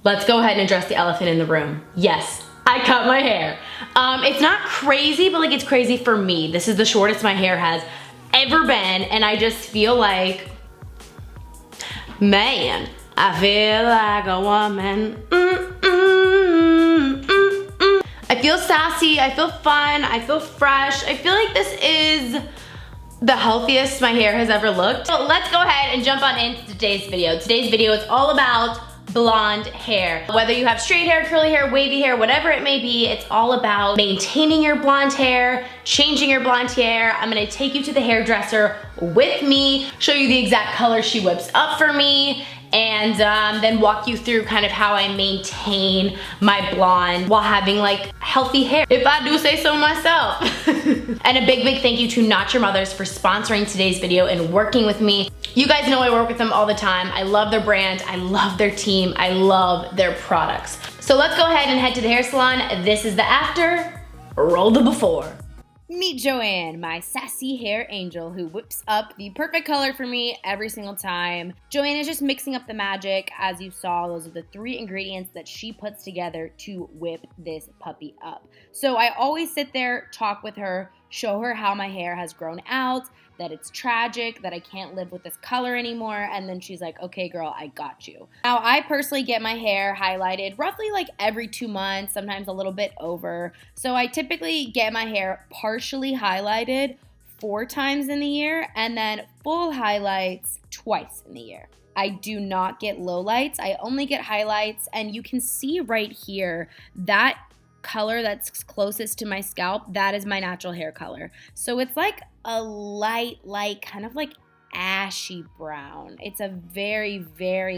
let's go ahead and address the elephant in the room. Yes, I cut my hair. It's not crazy, but like it's crazy for me. This is the shortest my hair has ever been, and I just feel like, man, I feel like a woman. I feel sassy, I feel fun, I feel fresh. I feel like this is the healthiest my hair has ever looked. So let's go ahead and jump on into today's video. Today's video is all about blonde hair. Whether you have straight hair, curly hair, wavy hair, whatever it may be, it's all about maintaining your blonde hair, changing your blonde hair. I'm gonna take you to the hairdresser with me, show you the exact color she whips up for me, and then walk you through kind of how I maintain my blonde while having like healthy hair, if I do say so myself. And a big thank you to Not Your Mothers for sponsoring today's video and working with me. You guys know I work with them all the time. I love their brand, I love their team, I love their products. So let's go ahead and head to the hair salon. This is the after, roll the before. Meet Joanne, my sassy hair angel who whips up the perfect color for me every single time. Joanne is just mixing up the magic. As you saw, those are the 3 ingredients that she puts together to whip this puppy up. So I always sit there, talk with her, show her how my hair has grown out, that it's tragic, that I can't live with this color anymore, and then she's like, okay girl, I got you. Now I personally get my hair highlighted roughly like every 2 months, sometimes a little bit over. So I typically get my hair partially highlighted 4 times in the year and then full highlights twice in the year. I do not get lowlights, I only get highlights, and you can see right here that color that's closest to my scalp, that is my natural hair color. So it's like a light, kind of like ashy brown. It's a very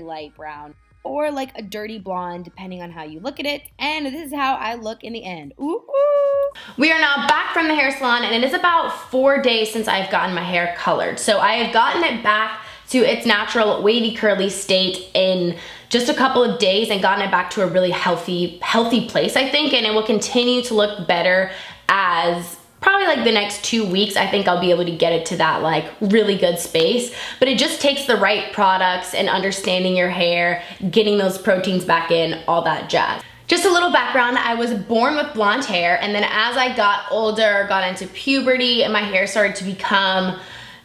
light brown, or like a dirty blonde, depending on how you look at it. And this is how I look in the end. Ooh, ooh. We are now back from the hair salon, and it is about 4 days since I've gotten my hair colored. So I have gotten it back to its natural wavy curly state in just a couple of days and gotten it back to a really healthy place, I think, and it will continue to look better as probably like the next 2 weeks. I think I'll be able to get it to that like really good space, but it just takes the right products and understanding your hair, getting those proteins back in, all that jazz. Just a little background, I was born with blonde hair, and then as I got older, got into puberty, and my hair started to become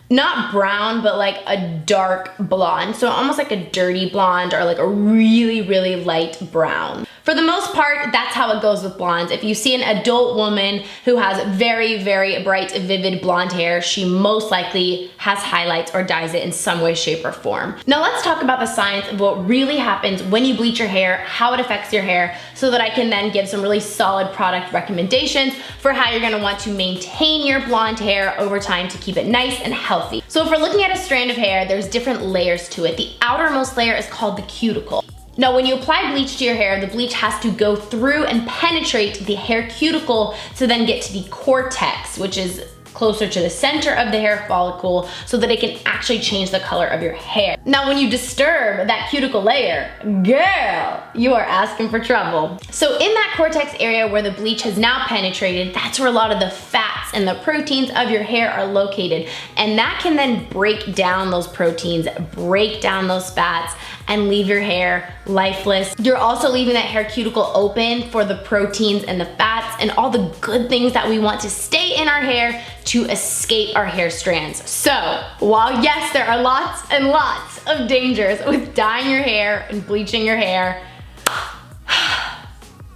not brown, but like a dark blonde. So almost like a dirty blonde or like a really light brown. For the most part, that's how it goes with blondes. If you see an adult woman who has very bright, vivid blonde hair, she most likely has highlights or dyes it in some way, shape, or form. Now let's talk about the science of what really happens when you bleach your hair, how it affects your hair, so that I can then give some really solid product recommendations for how you're gonna want to maintain your blonde hair over time to keep it nice and healthy. So if we're looking at a strand of hair, there's different layers to it. The outermost layer is called the cuticle. Now, when you apply bleach to your hair, the bleach has to go through and penetrate the hair cuticle to then get to the cortex, which is closer to the center of the hair follicle, so that it can actually change the color of your hair. Now, when you disturb that cuticle layer, girl, you are asking for trouble. So in that cortex area where the bleach has now penetrated, that's where a lot of the fats and the proteins of your hair are located. And that can then break down those proteins, break down those fats, and leave your hair lifeless. You're also leaving that hair cuticle open for the proteins and the fats and all the good things that we want to stay in our hair to escape our hair strands. So, while yes, there are lots and lots of dangers with dyeing your hair and bleaching your hair,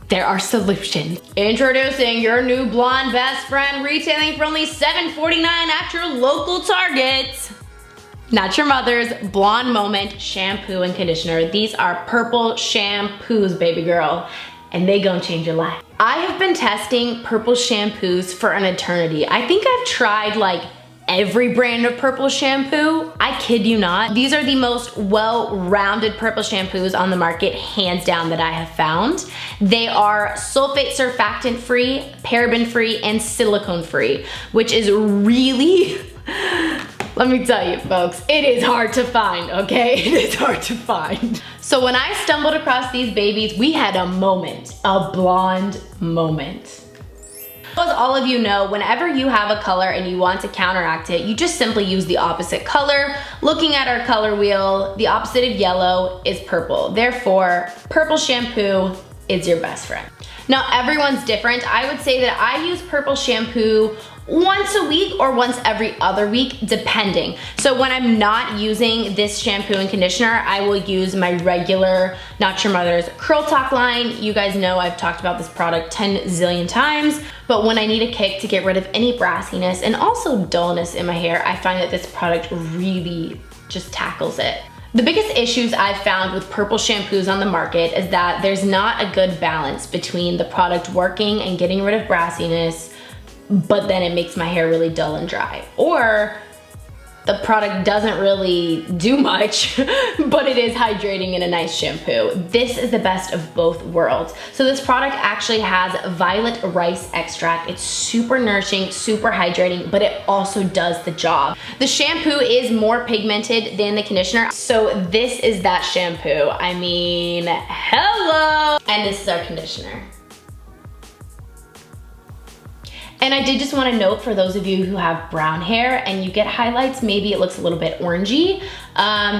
there are solutions. Introducing your new blonde best friend, retailing for only $7.49 at your local Target. Not Your Mother's Blonde Moment Shampoo and Conditioner. These are purple shampoos, baby girl, and they gonna change your life. I have been testing purple shampoos for an eternity. I think I've tried like every brand of purple shampoo. I kid you not. These are the most well-rounded purple shampoos on the market, hands down, that I have found. They are sulfate surfactant-free, paraben-free, and silicone-free, which is really let me tell you folks, it is hard to find, okay? It is hard to find. So when I stumbled across these babies, we had a moment, a blonde moment. As all of you know, whenever you have a color and you want to counteract it, you just simply use the opposite color. Looking at our color wheel, the opposite of yellow is purple. Therefore, purple shampoo is your best friend. Now, everyone's different. I would say that I use purple shampoo once a week or once every other week, depending. So when I'm not using this shampoo and conditioner, I will use my regular Not Your Mother's Curl Talk line. You guys know I've talked about this product 10 zillion times, but when I need a kick to get rid of any brassiness and also dullness in my hair, I find that this product really just tackles it. The biggest issues I've found with purple shampoos on the market is that there's not a good balance between the product working and getting rid of brassiness, but then it makes my hair really dull and dry. Or the product doesn't really do much, but it is hydrating in a nice shampoo. This is the best of both worlds. So this product actually has violet rice extract. It's super nourishing, super hydrating, but it also does the job. The shampoo is more pigmented than the conditioner, so this is that shampoo. I mean, hello! And this is our conditioner. And I did just want to note for those of you who have brown hair and you get highlights, maybe it looks a little bit orangey,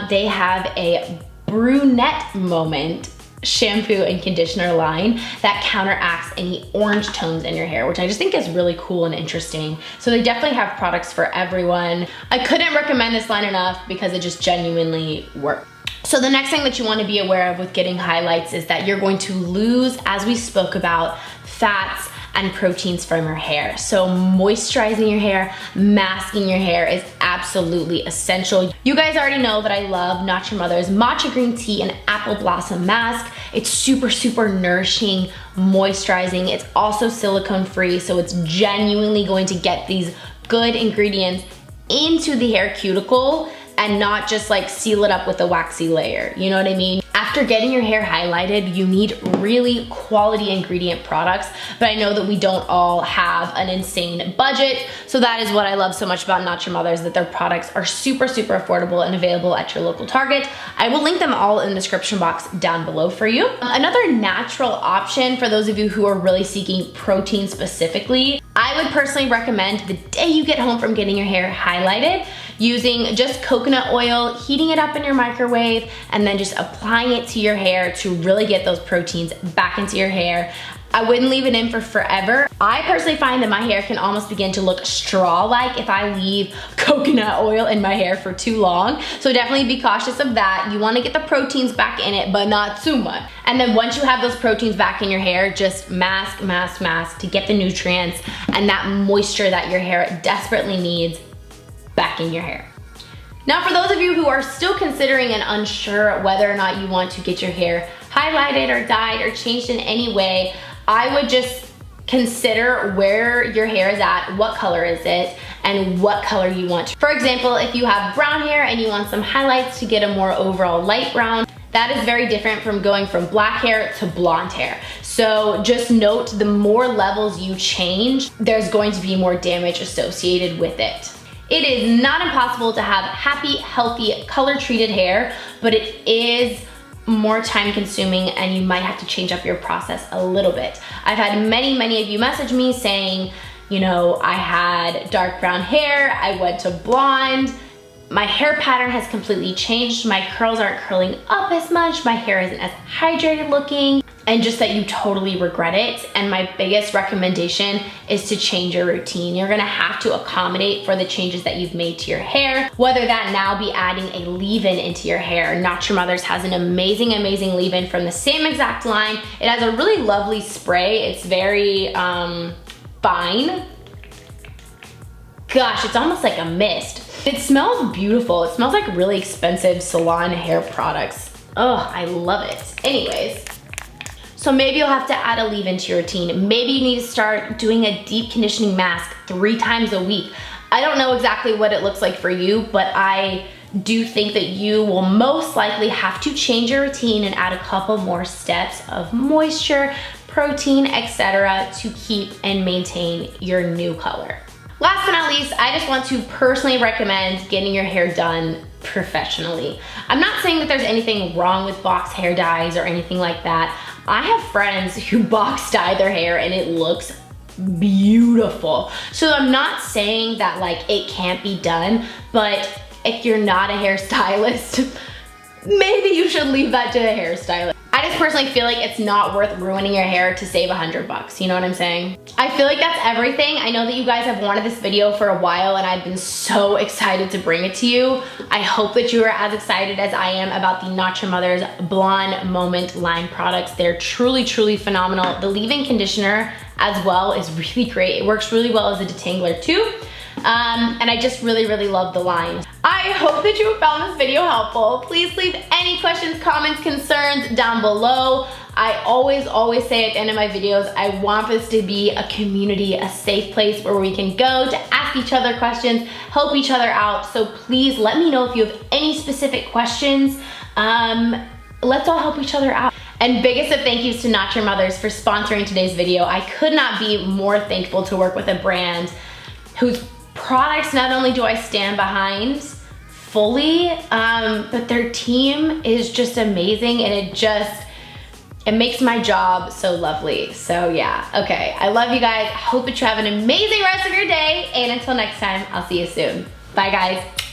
they have a Brunette Moment shampoo and conditioner line that counteracts any orange tones in your hair, which I just think is really cool and interesting. So they definitely have products for everyone. I couldn't recommend this line enough because it just genuinely works. So the next thing that you want to be aware of with getting highlights is that you're going to lose, as we spoke about, fats and proteins from your hair. So moisturizing your hair, masking your hair is absolutely essential. You guys already know that I love Not Your Mother's Matcha Green Tea and Apple Blossom Mask. It's super, super nourishing, moisturizing. It's also silicone free, so it's genuinely going to get these good ingredients into the hair cuticle and not just like seal it up with a waxy layer. You know what I mean? After getting your hair highlighted, you need really quality ingredient products, but I know that we don't all have an insane budget, so that is what I love so much about Not Your Mother's, that their products are super, super affordable and available at your local Target. I will link them all in the description box down below for you. Another natural option for those of you who are really seeking protein specifically, I would personally recommend the day you get home from getting your hair highlighted, using just coconut oil, heating it up in your microwave, and then just applying it to your hair to really get those proteins back into your hair. I wouldn't leave it in for forever. I personally find that my hair can almost begin to look straw-like if I leave coconut oil in my hair for too long. So definitely be cautious of that. You wanna get the proteins back in it, but not too much. And then once you have those proteins back in your hair, just mask, mask, mask to get the nutrients and that moisture that your hair desperately needs back in your hair. Now for those of you who are still considering and unsure whether or not you want to get your hair highlighted or dyed or changed in any way, I would just consider where your hair is at, what color is it, and what color you want. For example, if you have brown hair and you want some highlights to get a more overall light brown, that is very different from going from black hair to blonde hair. So just note, the more levels you change, there's going to be more damage associated with it. It is not impossible to have happy, healthy, color-treated hair, but it is more time consuming and you might have to change up your process a little bit. I've had many of you message me saying, you know, I had dark brown hair, I went to blonde, my hair pattern has completely changed, my curls aren't curling up as much, my hair isn't as hydrated looking, and just that you totally regret it. And my biggest recommendation is to change your routine. You're gonna have to accommodate for the changes that you've made to your hair, whether that now be adding a leave-in into your hair. Not Your Mother's has an amazing leave-in from the same exact line. It has a really lovely spray. It's very fine. Gosh, it's almost like a mist. It smells beautiful. It smells like really expensive salon hair products. Oh, I love it. Anyways, so maybe you'll have to add a leave-in to your routine. Maybe you need to start doing a deep conditioning mask 3 times a week. I don't know exactly what it looks like for you, but I do think that you will most likely have to change your routine and add a couple more steps of moisture, protein, etc. to keep and maintain your new color. Last but not least, I just want to personally recommend getting your hair done professionally. I'm not saying that there's anything wrong with box hair dyes or anything like that. I have friends who box dye their hair and it looks beautiful. So I'm not saying that like it can't be done, but if you're not a hairstylist, maybe you should leave that to a hairstylist. I just personally feel like it's not worth ruining your hair to save $100, you know what I'm saying? I feel like that's everything. I know that you guys have wanted this video for a while and I've been so excited to bring it to you. I hope that you are as excited as I am about the Not Your Mother's Blonde Moment line products. They're truly, truly phenomenal. The leave-in conditioner as well is really great. It works really well as a detangler too. And I just really, really love the line. I hope that you found this video helpful. Please leave any questions, comments, concerns down below. I always say at the end of my videos, I want this to be a community, a safe place where we can go to ask each other questions, help each other out. So please let me know if you have any specific questions. Let's all help each other out. And biggest of thank yous to Not Your Mothers for sponsoring today's video. I could not be more thankful to work with a brand whose products not only do I stand behind fully, but their team is just amazing, and it makes my job so lovely. So yeah, okay, I love you guys. I hope that you have an amazing rest of your day, and until next time, I'll see you soon. Bye guys.